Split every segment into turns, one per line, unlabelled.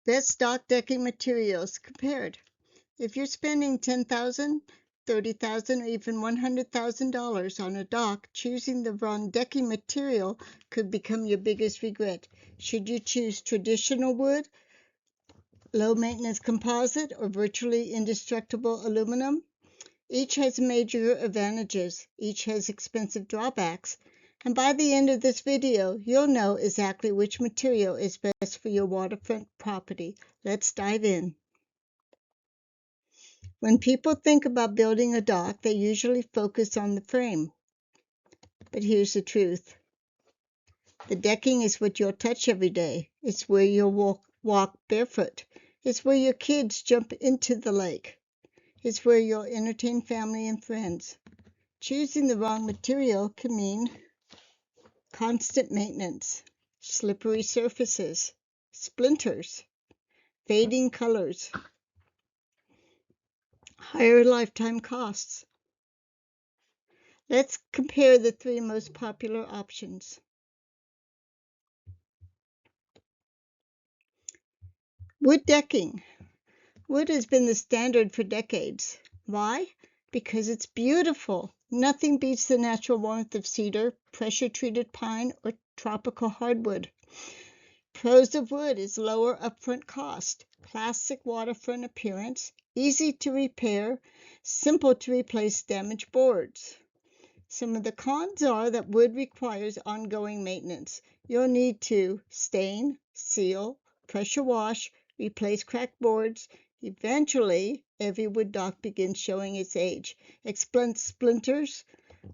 Best dock decking materials compared. If you're spending $10,000, $30,000, or even $100,000 on a dock, choosing the wrong decking material could become your biggest regret. Should you choose traditional wood, low-maintenance composite, or virtually indestructible aluminum? Each has major advantages. Each has expensive drawbacks. And by the end of this video, you'll know exactly which material is best for your waterfront property. Let's dive in. When people think about building a dock, they usually focus on the frame. But here's the truth. The decking is what you'll touch every day. It's where you'll walk barefoot. It's where your kids jump into the lake. It's where you'll entertain family and friends. Choosing the wrong material can mean constant maintenance, slippery surfaces, splinters, fading colors, higher lifetime costs. Let's compare the three most popular options. Wood decking. Wood has been the standard for decades. Why? Because it's beautiful. Nothing beats the natural warmth of cedar, pressure-treated pine, or tropical hardwood. Pros of wood is lower upfront cost, classic waterfront appearance, easy to repair, simple to replace damaged boards. Some of the cons are that wood requires ongoing maintenance. You'll need to stain, seal, pressure wash, replace cracked boards. Eventually, every wood dock begins showing its age. Splinters,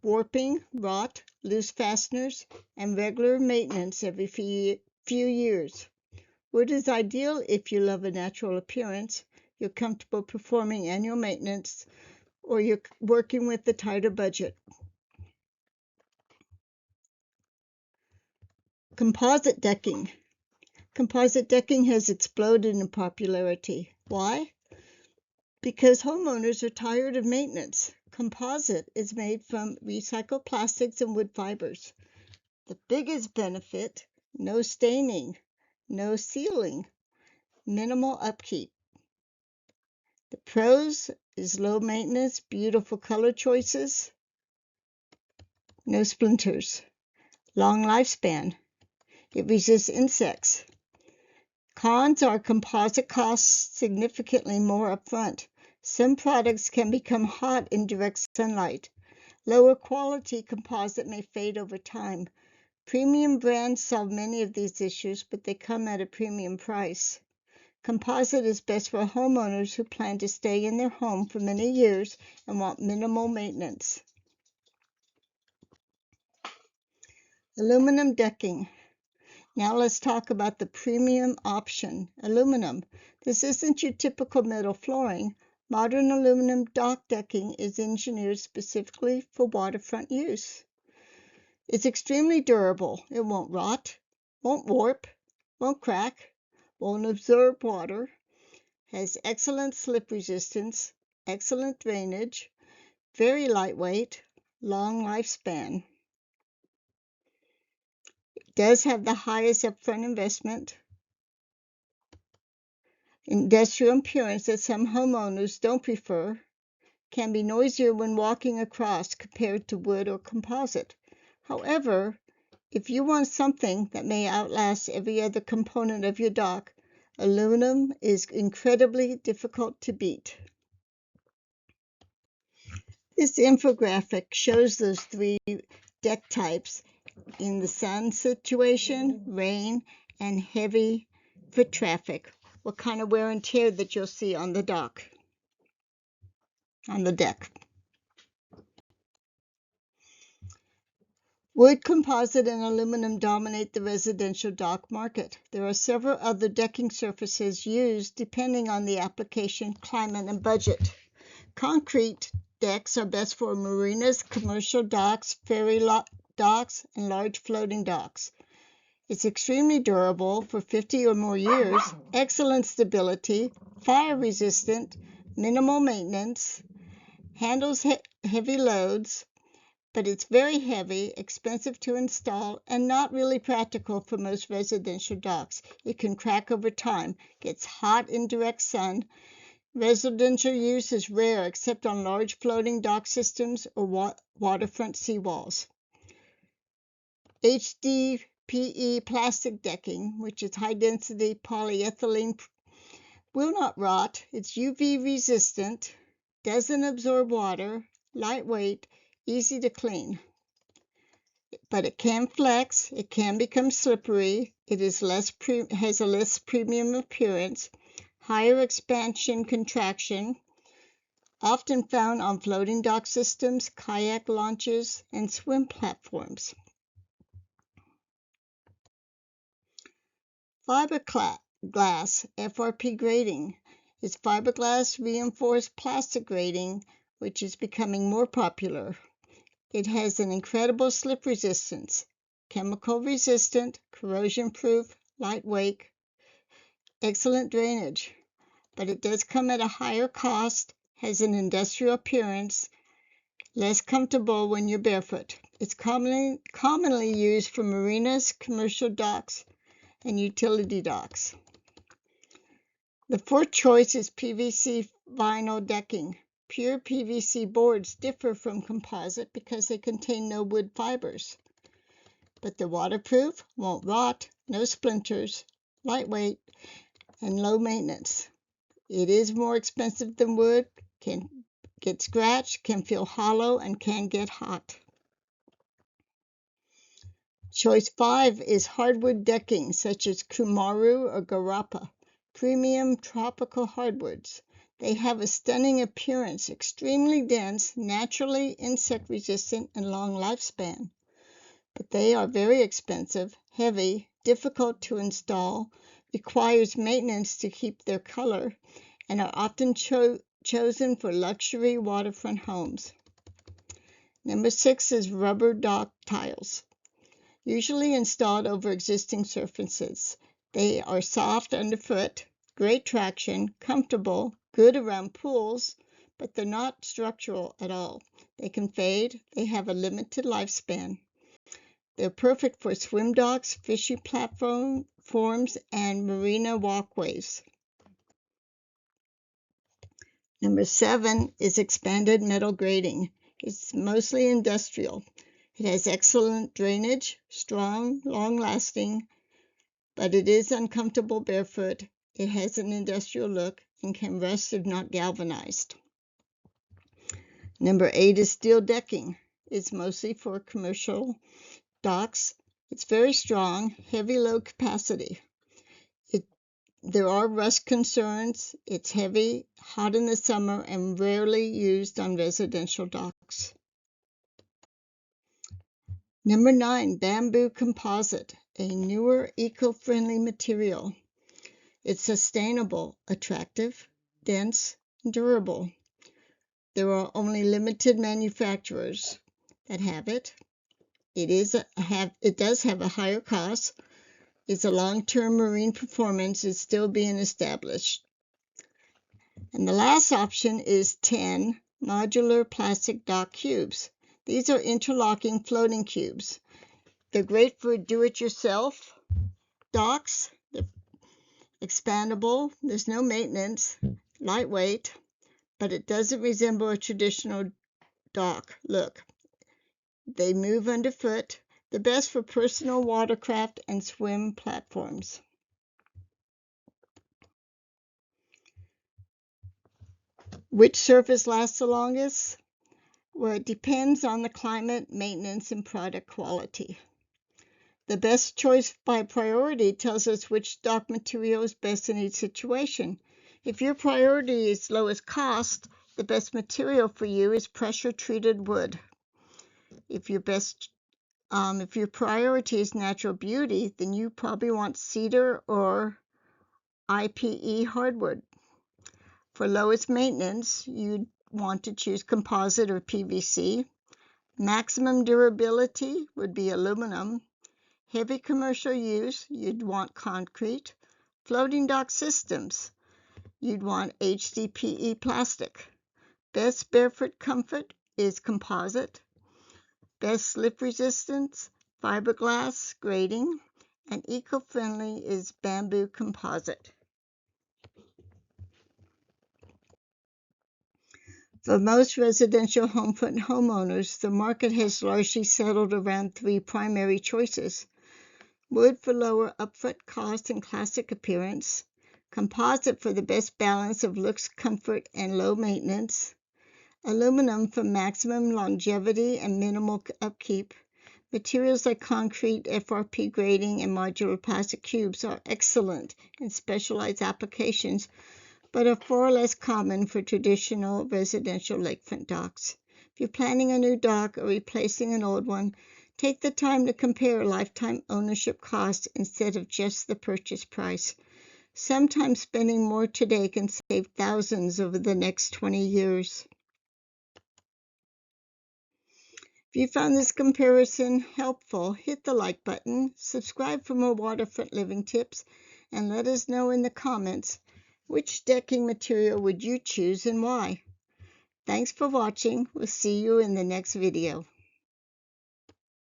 warping, rot, loose fasteners, and regular maintenance every few years. Wood is ideal if you love a natural appearance, you're comfortable performing annual maintenance, or you're working with a tighter budget. Composite decking. Composite decking has exploded in popularity. Why? Because homeowners are tired of maintenance. Composite is made from recycled plastics and wood fibers. The biggest benefit, no staining, no sealing, minimal upkeep. The pros is low maintenance, beautiful color choices, no splinters, long lifespan. It resists insects. Cons are composite costs significantly more upfront. Some products can become hot in direct sunlight. Lower quality composite may fade over time. Premium brands solve many of these issues, but they come at a premium price. Composite is best for homeowners who plan to stay in their home for many years and want minimal maintenance. Aluminum decking. Now let's talk about the premium option, aluminum. This isn't your typical metal flooring. Modern aluminum dock decking is engineered specifically for waterfront use. It's extremely durable. It won't rot, won't warp, won't crack, won't absorb water, has excellent slip resistance, excellent drainage, very lightweight, long lifespan. It does have the highest upfront investment. Industrial appearance that some homeowners don't prefer, can be noisier when walking across compared to wood or composite. However, if you want something that may outlast every other component of your dock, aluminum is incredibly difficult to beat. This infographic shows those three deck types in the sun situation, rain, and heavy foot traffic. What kind of wear and tear that you'll see on the dock, on the deck. Wood, composite, and aluminum dominate the residential dock market. There are several other decking surfaces used depending on the application, climate, and budget. Concrete decks are best for marinas, commercial docks, ferry docks, and large floating docks. It's extremely durable for 50 or more years, excellent stability, fire resistant, minimal maintenance, handles heavy loads, but it's very heavy, expensive to install, and not really practical for most residential docks. It can crack over time, gets hot in direct sun. Residential use is rare except on large floating dock systems or waterfront seawalls. HDPE plastic decking, which is high-density polyethylene, will not rot. It's UV resistant, doesn't absorb water, lightweight, easy to clean. But it can flex, it can become slippery, it is has a less premium appearance, higher expansion contraction, often found on floating dock systems, kayak launches, and swim platforms. Fiberglass FRP grating is fiberglass reinforced plastic grating, which is becoming more popular. It has an incredible slip resistance, chemical resistant, corrosion proof, lightweight, excellent drainage, but it does come at a higher cost, has an industrial appearance, less comfortable when you're barefoot. It's commonly used for marinas, commercial docks, and utility docks. The fourth choice is PVC vinyl decking. Pure PVC boards differ from composite because they contain no wood fibers. But they're waterproof, won't rot, no splinters, lightweight, and low maintenance. It is more expensive than wood, can get scratched, can feel hollow, and can get hot. Choice 5 is hardwood decking, such as Kumaru or Garapa, premium tropical hardwoods. They have a stunning appearance, extremely dense, naturally insect resistant, and long lifespan. But they are very expensive, heavy, difficult to install, requires maintenance to keep their color, and are often chosen for luxury waterfront homes. Number 6 is rubber dock tiles, usually installed over existing surfaces. They are soft underfoot, great traction, comfortable, good around pools, but they're not structural at all. They can fade, they have a limited lifespan. They're perfect for swim docks, fishing platforms, and marina walkways. Number 7 is expanded metal grating. It's mostly industrial. It has excellent drainage, strong, long-lasting, but it is uncomfortable barefoot. It has an industrial look and can rust if not galvanized. Number 8 is steel decking. It's mostly for commercial docks. It's very strong, heavy load capacity. There are rust concerns. It's heavy, hot in the summer, and rarely used on residential docks. Number 9, bamboo composite, a newer eco-friendly material. It's sustainable, attractive, dense, and durable. There are only limited manufacturers that have it. It does have a higher cost. It's a long-term marine performance is still being established. And the last option is 10 modular plastic dock cubes. These are interlocking floating cubes. They're great for do-it-yourself docks. They're expandable. There's no maintenance. Lightweight, but it doesn't resemble a traditional dock look. They move underfoot. The best for personal watercraft and swim platforms. Which surface lasts the longest? Well, it depends on the climate, maintenance, and product quality. The best choice by priority tells us which dock material is best in each situation. If your priority is lowest cost, the best material for you is pressure-treated wood. If your priority is natural beauty, then you probably want cedar or IPE hardwood. For lowest maintenance, you'd want to choose composite or PVC. Maximum durability would be aluminum. Heavy commercial use, you'd want concrete. Floating dock systems, you'd want HDPE plastic. Best barefoot comfort is composite. Best slip resistance, fiberglass grading, and eco-friendly is bamboo composite. For most residential homefront homeowners, the market has largely settled around three primary choices: wood for lower upfront cost and classic appearance, composite for the best balance of looks, comfort, and low maintenance, aluminum for maximum longevity and minimal upkeep. Materials like concrete, FRP grading, and modular plastic cubes are excellent in specialized applications, but are far less common for traditional residential lakefront docks. If you're planning a new dock or replacing an old one, take the time to compare lifetime ownership costs instead of just the purchase price. Sometimes spending more today can save thousands over the next 20 years. If you found this comparison helpful, hit the like button, subscribe for more waterfront living tips, and let us know in the comments which decking material would you choose and why. Thanks for watching. We'll see you in the next video.